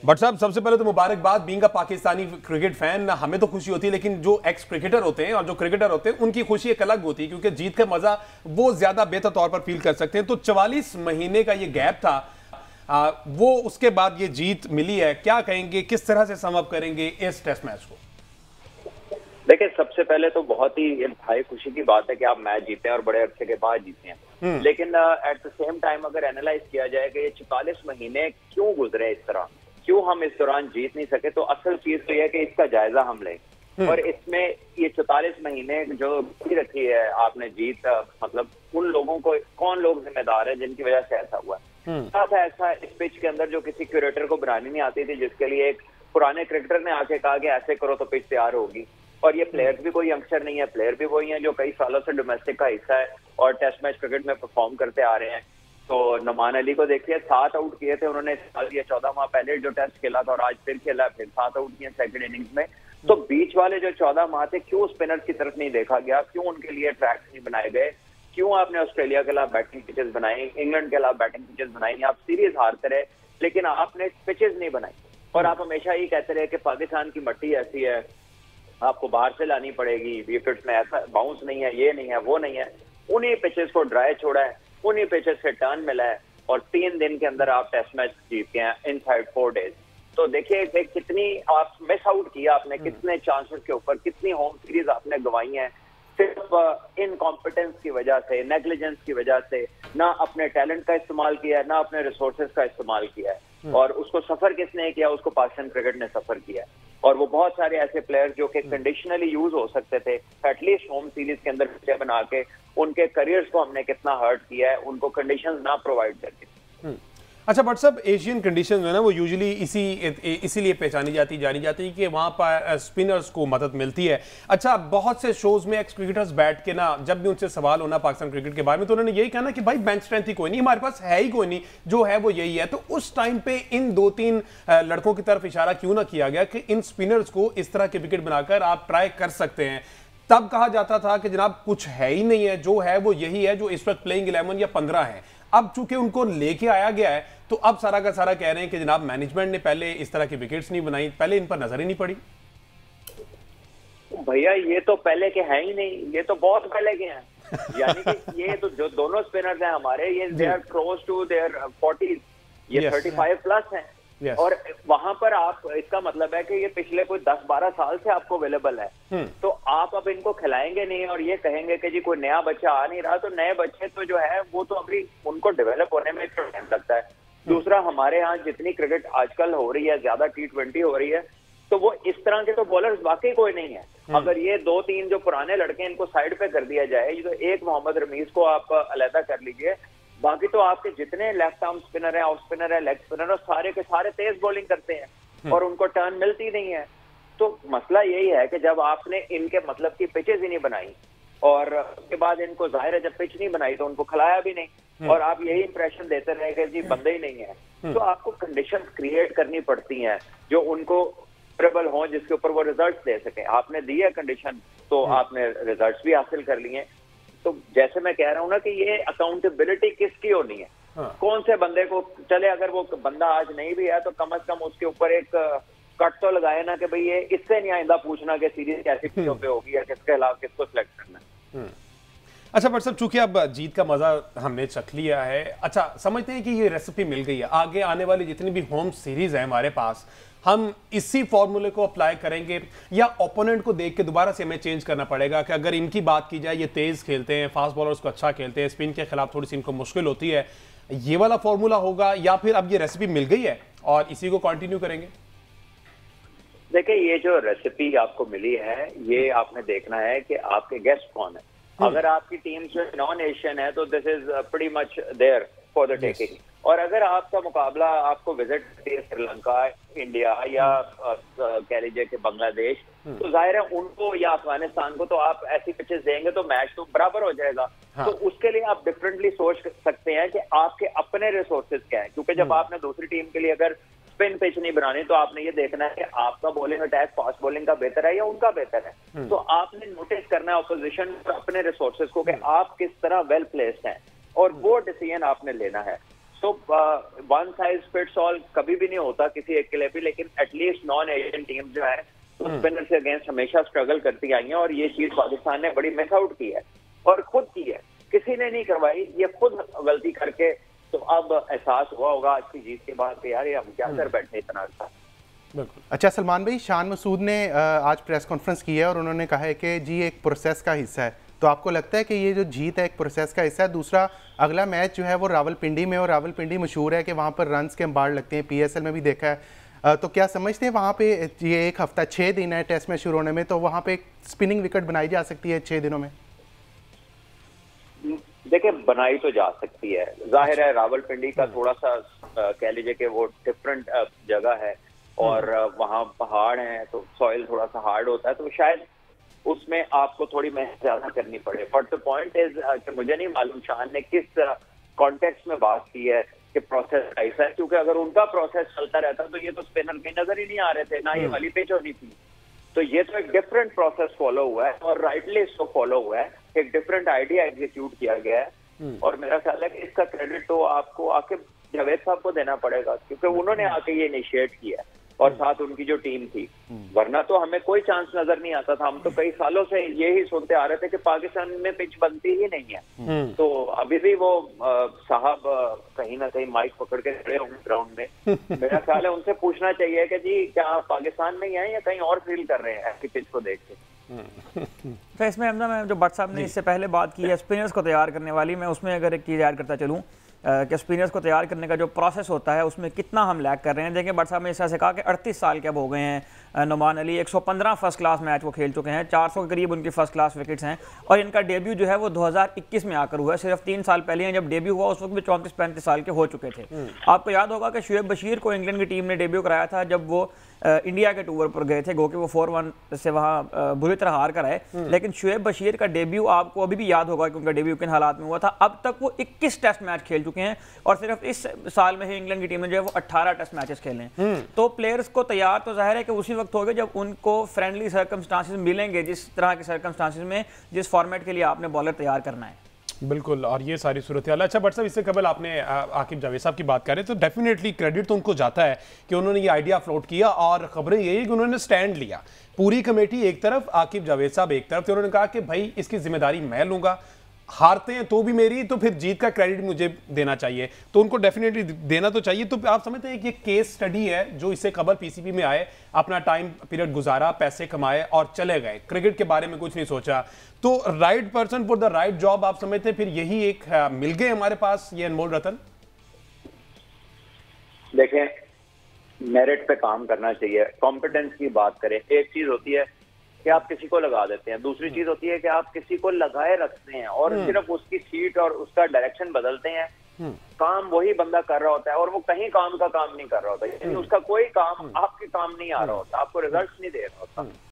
But साहब, सबसे पहले तो मुबारकबाद, being a Pakistani cricket fan हमें तो खुशी होती है, लेकिन जो एक्स क्रिकेटर होते हैं और जो क्रिकेटर होते हैं उनकी खुशी एक अलग होती है, क्योंकि जीत का मजा वो ज्यादा बेहतर तौर पर फील कर सकते हैं। तो 44 महीने का ये गैप था, वो उसके बाद ये जीत मिली है, क्या कहेंगे, किस तरह से सम अप करेंगे इस टेस्ट मैच को? देखिए, सबसे पहले तो बहुत ही इंतहाई खुशी की बात है कि आप मैच जीते हैं और बड़े अरसे के बाद जीते हैं। लेकिन एट द सेम टाइम अगर एनालाइज किया जाए कि ये 44 महीने क्यों गुजरे इस तरह, क्यों हम इस दौरान जीत नहीं सके, तो असल चीज तो यह है कि इसका जायजा हम लें। और इसमें ये 44 महीने जो रखी है आपने जीत, मतलब उन लोगों को, कौन लोग जिम्मेदार है जिनकी वजह से ऐसा हुआ है। था ऐसा इस पिच के अंदर जो किसी क्यूरेटर को बनानी नहीं आती थी, जिसके लिए एक पुराने क्रिकेटर ने आके कहा कि ऐसे करो तो पिच तैयार होगी। और ये प्लेयर्स भी कोई यंगस्टर नहीं है, प्लेयर भी वही हैं जो कई सालों से डोमेस्टिक का हिस्सा है और टेस्ट मैच क्रिकेट में परफॉर्म करते आ रहे हैं। तो नुमान अली को देखिए, 7 आउट किए थे उन्होंने, 14 माह पहले जो टेस्ट खेला था और आज फिर खेला, फिर 7 आउट किए सेकंड इनिंग्स में। तो बीच वाले जो 14 माह थे, क्यों स्पिनर्स की तरफ नहीं देखा गया, क्यों उनके लिए ट्रैक्स नहीं बनाए गए, क्यों आपने ऑस्ट्रेलिया के खिलाफ बैटिंग पिचेस बनाई, इंग्लैंड के खिलाफ बैटिंग पिचेस बनाई, आप सीरीज हारते रहे लेकिन आपने पिचेस नहीं बनाई। और आप हमेशा ही कहते रहे कि पाकिस्तान की मिट्टी ऐसी है, आपको बाहर से लानी पड़ेगी, विकेट्स में ऐसा बाउंस नहीं है, ये नहीं है, वो नहीं है। उन्हीं पिचेस को ड्राई छोड़ा है, उन्हीं पिचेस से टर्न मिला है और 3 दिन के अंदर आप टेस्ट मैच जीत गए हैं इनसाइड 4 डेज। तो देखिए कितनी आप मिस आउट किया आपने, कितने चांसेस के ऊपर, कितनी होम सीरीज आपने गंवाई हैं सिर्फ इनकॉम्पिटेंस की वजह से, नेग्लिजेंस की वजह से। ना अपने टैलेंट का इस्तेमाल किया है, ना अपने रिसोर्सेज का इस्तेमाल किया है। और उसको सफर किसने किया, उसको पाकिस्तान क्रिकेट ने सफर किया है। और वो बहुत सारे ऐसे प्लेयर्स जो कि कंडीशनली यूज हो सकते थे, एटलीस्ट होम सीरीज के अंदर पिचें बना के, उनके करियर्स को हमने कितना हर्ट किया है उनको कंडीशंस ना प्रोवाइड करके। अच्छा, बट सब एशियन कंडीशन जो है ना, वो यूजुअली इसीलिए पहचानी जाती जानी जाती है कि वहाँ पर स्पिनर्स को मदद मिलती है। अच्छा, बहुत से शोज में एक्स क्रिकेटर्स बैठ के ना, जब भी उनसे सवाल होना पाकिस्तान क्रिकेट के बारे में, तो उन्होंने यही कहा ना कि भाई बेंच स्ट्रेंथ ही कोई नहीं, हमारे पास है ही कोई नहीं, जो है वो यही है। तो उस टाइम पे इन 2-3 लड़कों की तरफ इशारा क्यों ना किया गया कि इन स्पिनर्स को इस तरह के विकेट बनाकर आप ट्राई कर सकते हैं? तब कहा जाता था कि जनाब कुछ है ही नहीं है, जो है वो यही है जो इस वक्त प्लेइंग 11 या 15 है। अब चूंकि उनको लेके आया गया है, तो अब सारा का सारा कह रहे हैं कि जनाब मैनेजमेंट ने पहले इस तरह की विकेट्स नहीं बनाई, पहले इन पर नजर ही नहीं पड़ी। भैया ये तो पहले के हैं ही नहीं, ये तो बहुत पहले के हैं। यानी कि ये तो जो दोनों स्पिनर्स हैं हमारे, ये they are close to their 40s, ये 35 प्लस हैं। Yes. और वहां पर आप, इसका मतलब है कि ये पिछले कोई 10-12 साल से आपको अवेलेबल है। तो आप अब इनको खिलाएंगे नहीं और ये कहेंगे कि जी कोई नया बच्चा आ नहीं रहा, तो नए बच्चे तो जो है वो तो अभी उनको डेवलप होने में टाइम लगता है। दूसरा, हमारे यहाँ जितनी क्रिकेट आजकल हो रही है, ज्यादा T20 हो रही है, तो वो इस तरह के तो बॉलर्स वाकई कोई नहीं है। अगर ये 2-3 जो पुराने लड़के इनको साइड पे कर दिया जाए, तो एक मोहम्मद रमीज को आप अलहदा कर लीजिए, बाकी तो आपके जितने लेफ्ट आर्म स्पिनर है, ऑफ स्पिनर है, लेग स्पिनर है, सारे के सारे तेज बॉलिंग करते हैं और उनको टर्न मिलती नहीं है। तो मसला यही है कि जब आपने इनके मतलब की पिचेज ही नहीं बनाई और उसके बाद इनको, जाहिर है जब पिच नहीं बनाई तो उनको खिलाया भी नहीं और आप यही इंप्रेशन देते रहे कि जी बंदे ही नहीं है। तो आपको कंडीशंस क्रिएट करनी पड़ती हैं जो उनको फेवरेबल हो, जिसके ऊपर वो रिजल्ट्स दे सके। आपने दी है कंडीशन, तो आपने रिजल्ट्स भी हासिल कर लिए। तो जैसे मैं कह रहा हूं ना कि ये अकाउंटेबिलिटी किसकी होनी है, कौन से बंदे को, चले अगर वो बंदा आज नहीं भी है तो कम से कम उसके ऊपर एक कट तो लगाए ना कि भाई ये इससे नहीं आइंदा पूछना कि सीरीज कैसी पिचों पे होगी या किसके खिलाफ किसको सिलेक्ट करना है। अच्छा, बट साहब चूंकि अब जीत का मजा हमने चख लिया है, अच्छा समझते हैं कि ये रेसिपी मिल गई है, आगे आने वाली जितनी भी होम सीरीज है हमारे पास, हम इसी फॉर्मूले को अप्लाई करेंगे या ओपोनेंट को देख के दोबारा से हमें चेंज करना पड़ेगा कि अगर इनकी बात की जाए, ये तेज खेलते हैं, फास्ट बॉलर्स को अच्छा खेलते हैं, स्पिन के खिलाफ थोड़ी सी इनको मुश्किल होती है, ये वाला फॉर्मूला होगा या फिर अब ये रेसिपी मिल गई है और इसी को कंटिन्यू करेंगे? देखिए, ये जो रेसिपी आपको मिली है, ये आपने देखना है कि आपके गेस्ट कौन है। अगर आपकी टीम जो नॉन एशियन है तो this is pretty much there for the taking. और अगर आपका मुकाबला आपको विजिट करती है श्रीलंका, इंडिया या कह लीजिए कि बांग्लादेश, तो जाहिर है उनको या अफगानिस्तान को तो आप ऐसी पिचेस देंगे तो मैच तो बराबर हो जाएगा। तो उसके लिए आप डिफरेंटली सोच सकते हैं कि आपके अपने रिसोर्सेज क्या है, क्योंकि जब आपने दूसरी टीम के लिए अगर स्पिन पिच नहीं बनानी तो आपने ये देखना है कि आपका बॉलिंग अटैक फास्ट बॉलिंग का बेहतर है या उनका बेहतर है। तो आपने नोटिस करना है ऑपोजिशन अपने रिसोर्सेज को कि आप किस तरह वेल प्लेस्ड हैं और वो डिसीजन आपने लेना है। तो वन साइज फिट्स ऑल कभी भी नहीं होता किसी एक के लिए भी, लेकिन एटलीस्ट नॉन एशियन टीम जो है तो स्पिनर से अगेंस्ट हमेशा स्ट्रगल करती आई है, और ये चीज पाकिस्तान ने बड़ी मिस आउट की है और खुद की है, किसी ने नहीं करवाई, ये खुद गलती करके। तो अब एहसास हुआ होगा आज की जीत के बाद कि यार ये हम क्या कर बैठे इतना अच्छा। अच्छा सलमान भाई, शान मसूद ने आज प्रेस कॉन्फ्रेंस की है और उन्होंने कहा है कि जी एक प्रोसेस का हिस्सा है, तो आपको लगता है कि ये जो जीत है एक प्रोसेस का हिस्सा है? दूसरा, अगला मैच जो है वो रावलपिंडी में, और रावलपिंडी मशहूर है कि वहाँ पर रन्स के अंबार लगते हैं, PSL में भी देखा है। तो क्या समझते हैं वहाँ पे ये एक हफ्ता 6 दिन है टेस्ट मैच शुरू होने में, तो वहाँ पे स्पिनिंग विकेट बनाई जा सकती है 6 दिनों में? देखिए बनाई तो जा सकती है, जाहिर है रावलपिंडी का थोड़ा सा कह लीजिए कि वो डिफरेंट जगह है और वहाँ पहाड़ हैं तो सॉइल थोड़ा सा हार्ड होता है, तो शायद उसमें आपको थोड़ी मेहनत ज्यादा करनी पड़े। बट द पॉइंट इज कि मुझे नहीं मालूम शान ने किस कॉन्टेक्स्ट में बात की है कि प्रोसेस ऐसा है, क्योंकि अगर उनका प्रोसेस चलता रहता तो ये तो स्पिनर कहीं नजर ही नहीं आ रहे थे, ना ये वाली पिच होनी थी। तो ये तो एक डिफरेंट प्रोसेस फॉलो हुआ है और राइटली इसको फॉलो हुआ है, एक डिफरेंट आइडिया एग्जीक्यूट किया गया है। और मेरा ख्याल है कि इसका क्रेडिट तो आपको आके जावेद साहब को देना पड़ेगा, क्योंकि उन्होंने आके ये इनिशिएट किया और साथ उनकी जो टीम थी, वरना तो हमें कोई चांस नजर नहीं आता था। हम तो कई सालों से यही सुनते आ रहे थे कि पाकिस्तान में पिच बनती ही नहीं है। तो अभी भी वो साहब कहीं ना कहीं माइक पकड़ के खड़े होंगे ग्राउंड में, मेरा ख्याल है उनसे पूछना चाहिए कि जी क्या आप पाकिस्तान में ही हैं या कहीं और फील कर रहे हैं ऐसी पिच को देख के। तो इसमें हमने मैं जो भट्ट साहब ने इससे पहले बात की है स्पिनर्स को तैयार करने वाली, मैं उसमें अगर एक चीज़ ऐड करता चलूँ कि स्पिनर्स को तैयार करने का जो प्रोसेस होता है उसमें कितना हम लैग कर रहे हैं। देखिए भट्ट साहब ने इस तरह से कहा कि 38 साल के अब हो गए हैं Nauman Ali, 115 first class match वो खेल चुके हैं, 400 के करीब उनकी फर्स्ट क्लास विकेट्स हैं, और इनका डेब्यू जो है वो 2021 में आकर हुआ है। सिर्फ 3 साल पहले जब डेब्यू हुआ उस वक्त भी 34-35 साल के हो चुके थे। आपको याद होगा कि शुएब बशीर को इंग्लैंड की टीम ने डेब्यू कराया था जब वो इंडिया के टूर पर गए थे, गो कि वो 4-1 से वहाँ बुरी तरह हार कर आए, लेकिन शुएब बशीर का डेब्यू आपको अभी भी याद होगा कि उनका डेब्यू किन हालात में हुआ था। अब तक वो 21 टेस्ट मैच खेल चुके हैं और सिर्फ इस साल में ही इंग्लैंड की टीम ने जो है वो 18 टेस्ट मैचेस खेले हैं। तो प्लेयर्स को तैयार तो जाहिर है कि उसी वक्त हो गए जब उनको फ्रेंडली सर्कमस्टांसिस मिलेंगे, जिस तरह के सर्कमस्टांसिस में जिस फॉर्मेट के लिए आपने बॉलर तैयार करना है। बिल्कुल, और ये सारी सूरत हाल। अच्छा बट साहब, इससे कबल आपने आकिब जावेद साहब की बात करें तो डेफिनेटली क्रेडिट तो उनको जाता है कि उन्होंने ये आइडिया फ्लोट किया, और खबरें यही कि उन्होंने स्टैंड लिया। पूरी कमेटी एक तरफ, आकिब जावेद साहब एक तरफ थे। उन्होंने कहा कि भाई इसकी जिम्मेदारी मैं लूंगा, हारते हैं तो भी मेरी, तो फिर जीत का क्रेडिट मुझे देना चाहिए, तो उनको डेफिनेटली देना तो चाहिए। तो आप समझते हैं कि ये केस स्टडी है जो इससे खबर PCB में आए, अपना टाइम पीरियड गुजारा, पैसे कमाए और चले गए, क्रिकेट के बारे में कुछ नहीं सोचा, तो right person for the right job आप समझते हैं फिर यही एक मिल गए हमारे पास ये अनमोल रतन? देखें, मेरिट पे काम करना चाहिए। कॉम्पिटेंस की बात करें, एक चीज होती है कि आप किसी को लगा देते हैं, दूसरी चीज होती है कि आप किसी को लगाए रखते हैं और सिर्फ उसकी सीट और उसका डायरेक्शन बदलते हैं। काम वही बंदा कर रहा होता है और वो कहीं काम का काम नहीं कर रहा होता, यानी उसका कोई काम आपके काम नहीं आ रहा होता, आपको रिजल्ट नहीं दे रहा होता।